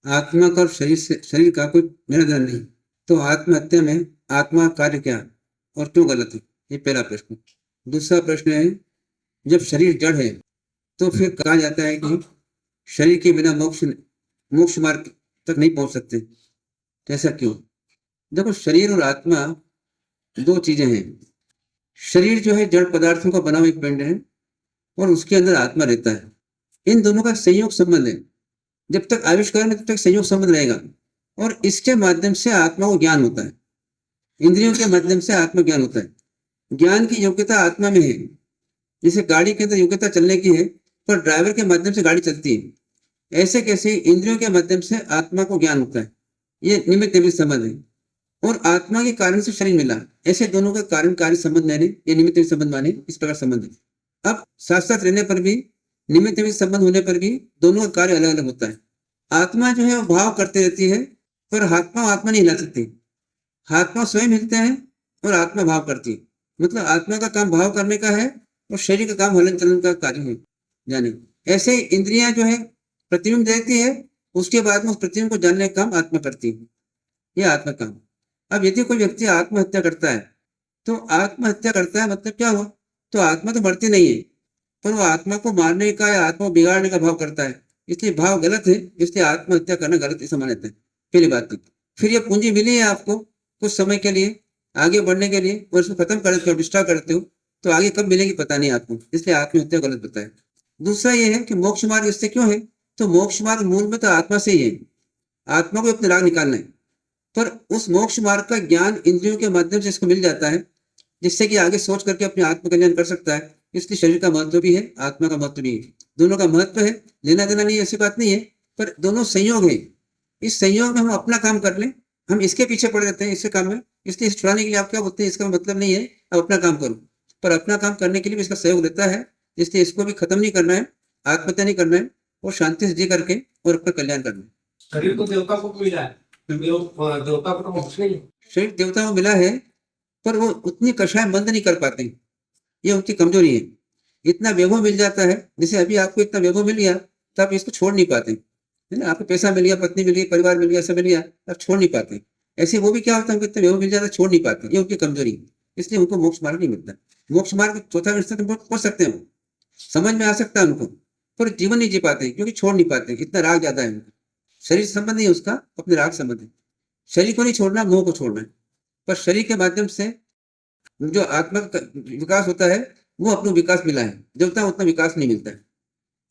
आत्मा का और शरीर का कोई लेना देना नहीं। तो आत्महत्या में आत्मा कार्य क्या और क्यों गलत है, ये पहला प्रश्न। दूसरा प्रश्न है, जब शरीर जड़ है तो फिर कहा जाता है कि शरीर के बिना मोक्ष मोक्ष मार्ग तक नहीं पहुंच सकते, तो ऐसा क्यों? देखो, शरीर और आत्मा दो चीजें हैं। शरीर जो है जड़ पदार्थों का बना हुआ एक पिंड है और उसके अंदर आत्मा रहता है। इन दोनों का संयोग संबंध है। जब तक आविष्कार है तब तक संयोग संबंध रहेगा और इसके माध्यम से आत्मा को ज्ञान होता है। इंद्रियों के माध्यम से आत्मा ज्ञान होता है। ज्ञान की योग्यता आत्मा में है। जैसे गाड़ी के अंदर योग्यता चलने की है पर ड्राइवर के माध्यम से गाड़ी चलती है, ऐसे कैसे इंद्रियों के माध्यम से आत्मा को ज्ञान होता है। ये निमित्त निमित्त संबंध है। और आत्मा के कारण से शरीर मिला, ऐसे दोनों का कारण कार्य संबंध माने, ये निमित्त निमित्त संबंध माने, इस प्रकार संबंध है। अब साथ साथ रहने पर भी, निमित्त निमित्त संबंध होने पर भी दोनों का कार्य अलग अलग होता है। आत्मा जो है वो भाव करते रहती है पर आत्मा नहीं हिला सकती। आत्मा स्वयं हिलते हैं और आत्मा भाव करती है। मतलब आत्मा का काम भाव करने का है और शरीर का काम हलन चलन का कार्य है। जाने ऐसे इंद्रियां जो है प्रतिबिंब देती है, उसके बाद में उस प्रतिबिंब को जानने का काम आत्मा करती है। यह आत्मा काम। अब यदि कोई व्यक्ति आत्महत्या करता है तो आत्महत्या करता है मतलब क्या हुआ? तो आत्मा तो मरती नहीं है पर वो आत्मा को मारने का या आत्मा को बिगाड़ने का भाव करता है, इसलिए भाव गलत है, इसलिए आत्महत्या करना गलत ऐसा मानते हैं। पहली बात तो फिर ये पूंजी मिली है आपको कुछ समय के लिए आगे बढ़ने के लिए और इसको खत्म कर देते हो, डिस्ट्रॉय करते हो, तो आगे कब मिलेगी पता नहीं आपको, इसलिए आत्महत्या गलत बताया। दूसरा ये है कि मोक्ष मार्ग इससे क्यों है? तो मोक्ष मार्ग मूल में तो आत्मा से ही है। आत्मा को अपने राग निकालना है, पर उस मोक्ष मार्ग का ज्ञान इंद्रियों के माध्यम से इसको मिल जाता है, जिससे कि आगे सोच करके अपने आत्म कल्याण कर सकता है। इसलिए शरीर का महत्व भी है, आत्मा का महत्व भी है। दोनों का महत्व है, लेना देना नहीं, ऐसी बात नहीं है, पर दोनों संयोग है। इस संयोग में हम अपना काम कर लें, हम इसके पीछे पड़े रहते हैं इसके काम में, इसलिए इस छुड़ाने के लिए आप क्या बोलते हैं, इसका मतलब नहीं है अब अपना काम करो, पर अपना काम करने के लिए इसका सहयोग रहता है। इसलिए इसको भी खत्म नहीं करना है, आत्महत्या नहीं करना है और शांति से जी करके और अपना कल्याण करना है। शरीर को देवता को मिला है, देवता को तो मोक्ष नहीं है। शरीर देवता को मिला है पर वो उतनी कषाय बंद नहीं कर पाते, ये उनकी कमजोरी है। इतना वैभव मिल जाता है, जैसे अभी आपको इतना वैभव मिल गया तो आप इसको छोड़ नहीं पाते, है ना। आपको पैसा मिल गया, पत्नी मिल गई, परिवार मिल गया, सब मिल गया, आप छोड़ नहीं पाते। ऐसे वो भी क्या होता है, उनको इतना वैभव मिल जाता है, छोड़ नहीं पाते, ये उनकी कमजोरी है। इसलिए उनको मोक्ष मार्ग नहीं मिलता। मोक्ष मार्ग चौथा स्तर तक पहुंच सकते हैं, समझ में आ सकता है उनको, पर जीवन नहीं जी पाते क्योंकि छोड़ नहीं पाते, इतना राग ज्यादा है उनका। शरीर संबंध नहीं है उसका, अपने राग संबंध है। शरीर को नहीं छोड़ना, मोह को छोड़ना है। पर शरीर के माध्यम से जो आत्मा का विकास होता है वो अपना विकास मिला है, देवता उतना विकास नहीं मिलता है।